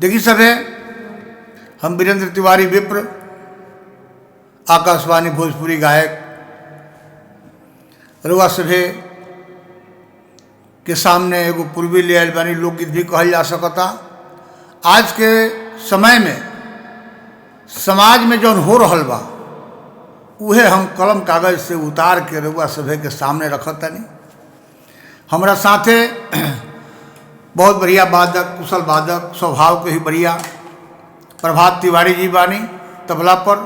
देखिए सभे, हम वीरेंद्र तिवारी विप्र, आकाशवाणी भोजपुरी गायक, रुआ सभे के सामने एगो पूर्वी ले आयल बानी। लोकगीत भी कहल जा सकता। आज के समय में समाज में जौन हो रहल बा उहे हम कलम कागज से उतार के रुआ सभे के सामने रखतानी। हमारा साथे बहुत बढ़िया वादक, कुशल वादक, स्वभाव के ही बढ़िया प्रभात तिवारी जी बानी तबला पर,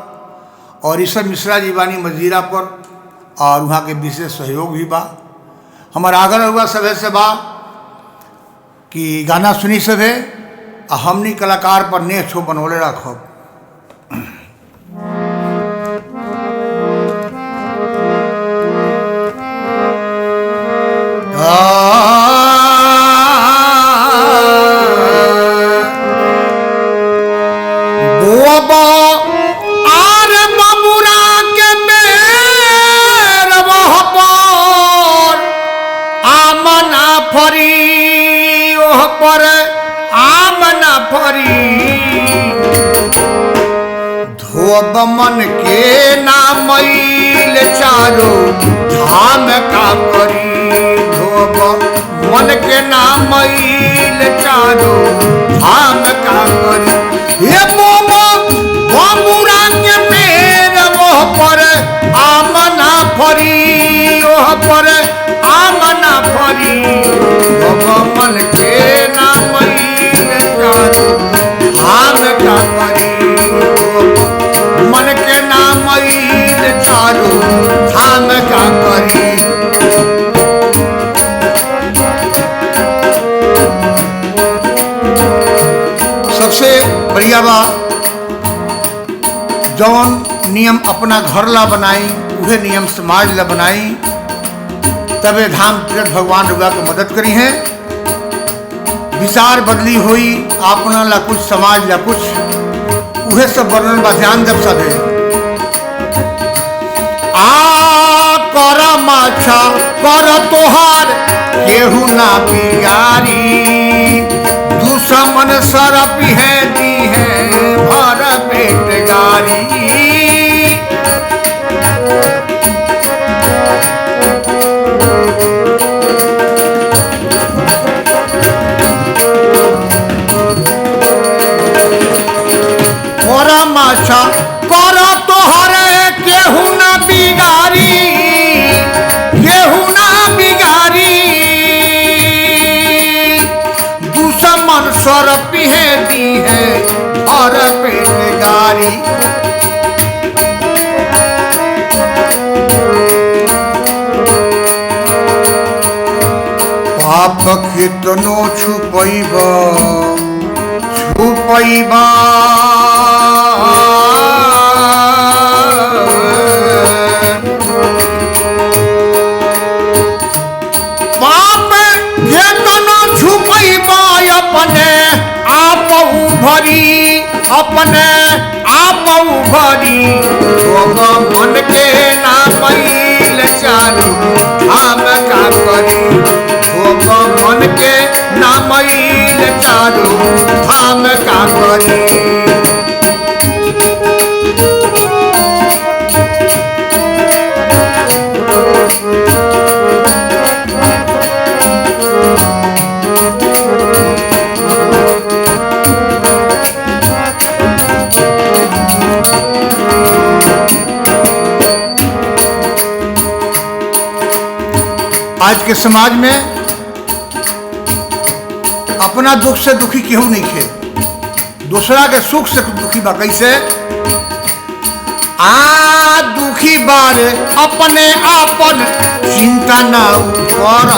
और ईश्वर मिश्रा जी बानी मजीरा पर, और वहाँ के विशेष सहयोग भी बा। हमारा आग्रह हुआ सभे से बा कि गाना सुनी सभे आ हमनी कलाकार पर नेह छो बनौले रखब। पर आमना फरी धोब मन के नामैल चारो धाम का करी। धोब मन के नामैल चारो धाम का करी। ये मोमो बमुरा के मेर मोह पर आमना फरी, ओह पर आमना फरी। धोब मन के धाम का करी, मन के नाम चारो धाम का करी। सबसे बढ़िया बा जौन नियम अपना घर ला बनाई उहे नियम समाज ला बनाई, तबे धाम तीर्थ भगवान रुआ को मदद करी है। विचार बदली हुई अपना ला कुछ, समाज ला कुछ, उहे सब वर्णन बा। ध्यान जब सब है आ कर माछा कर तोहार केहू ना बिगारी। दुश्मन सरप है दी है भर पेट गारी। माछा कर तोहरे केहू ना बिगारी, केहू ना बिगारी। दुश्मन सर पिहे दी है और पेट गारी। पाप कितनो छुपैबा छुपैबा अपने आप भरी। मन के नामैल चारू धाम का करी। मन के नामैल चारू धाम का करी। आज के समाज में अपना दुख से दुखी केहू नहीं खे, दूसरा के सुख से दुखी बा। कैसे आ दुखी बारे अपने आपन चिंता ना कर।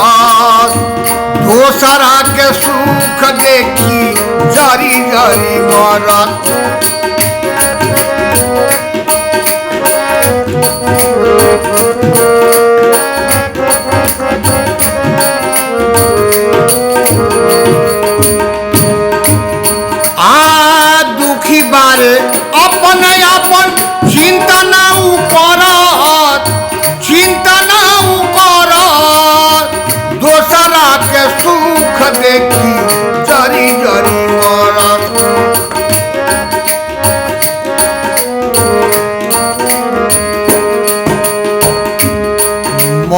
दूसरा के सुख देखी जरी जरी मरत। अपने अपन चिंता ना करत, चिंता ना करत। दूसरा के सुख देखी जरी जरी मरत।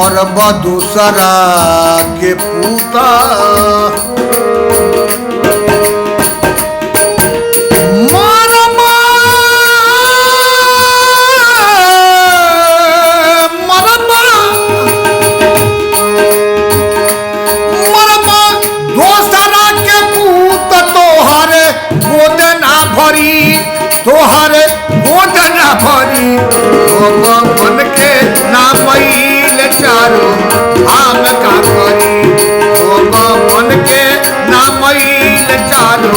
करब दूसरा के पूता तोहरे गोद ना भरी मन के ना मैल चारो आम का करी मन के ना मैल चारो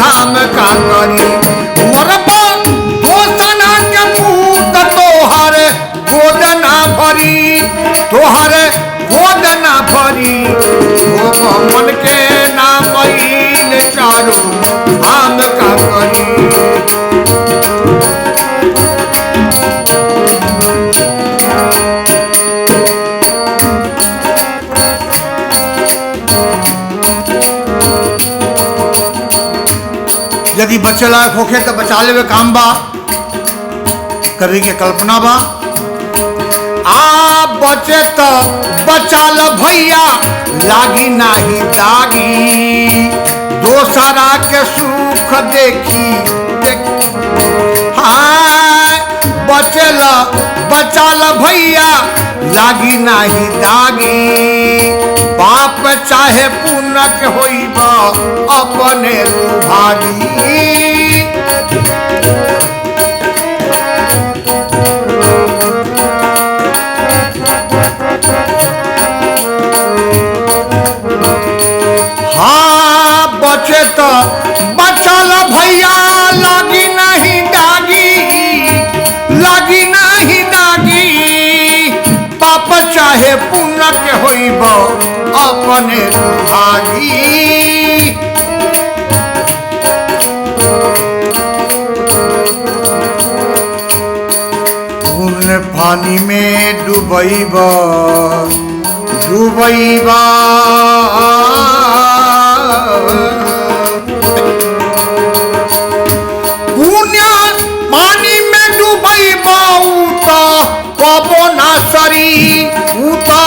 धाम का करी मरबा दोसना के पूत तोहरे गोद ना भरी तोहरे गोद ना भरी मन के ना मैल चारो आम का करी यदि बच्चे लायक होखे तो बचा लेवे काम बा कभी के कल्पना बा आ बचे तो बचा ल भैया लागी नाही दागी दोसरा के सुख देखी हाँ बचा ल भैया लागी नाही दागी बाप चाहे पुण्य के होइबा अपने भागी हाँ बचे तो बचल भैया लागी नहीं दागी लागी नहीं दागी पाप चाहे पुण्य के होइबा अपने भागी पुण्य पानी में डूबैबा डूबैबा पुण्य पानी में डूबैबा उता कबो ना सरी उता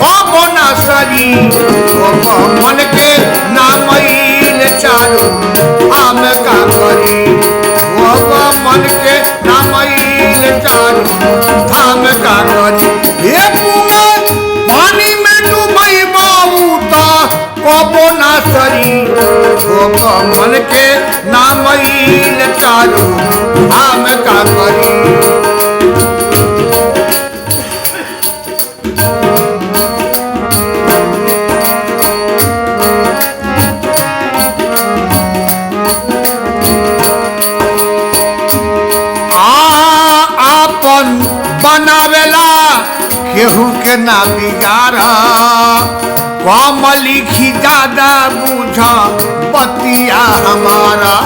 कबो ना सरी मन के ना मैल चारो आम का करी मन के ना मैल चारो धाम का करी हे पानी में डूबैबा उता कबो ना सरी मन के ना मैल चारो धाम का करी बनावेला केहू के ना बिगाड़ा कम लिखी ज्यादा बुझा बतिया हमारा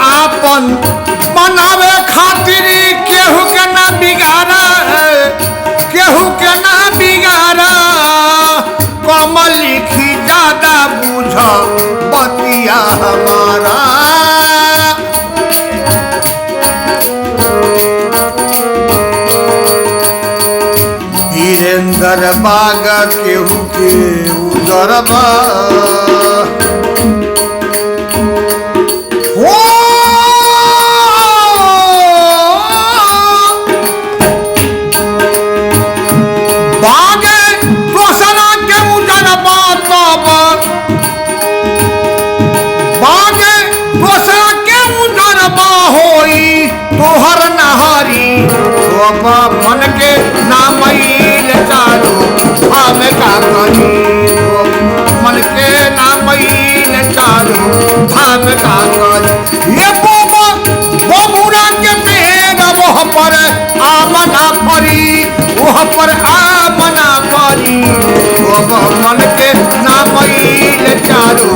आपन बनावे खातिर केहू के ना बिगाड़ा केहू के ना बिगाड़ा कम लिखी ज्यादा बुझ बतिया हमारा वीरेंद्र बाग केहू के उजरबा तोहर नहारी मन के ना मैल चारो हम का करी मन के ना मैल चारो हम का करी ये बबुरा के पेड़ वह पर आमना परी वह पर आमना परी मन के ना मैल चारो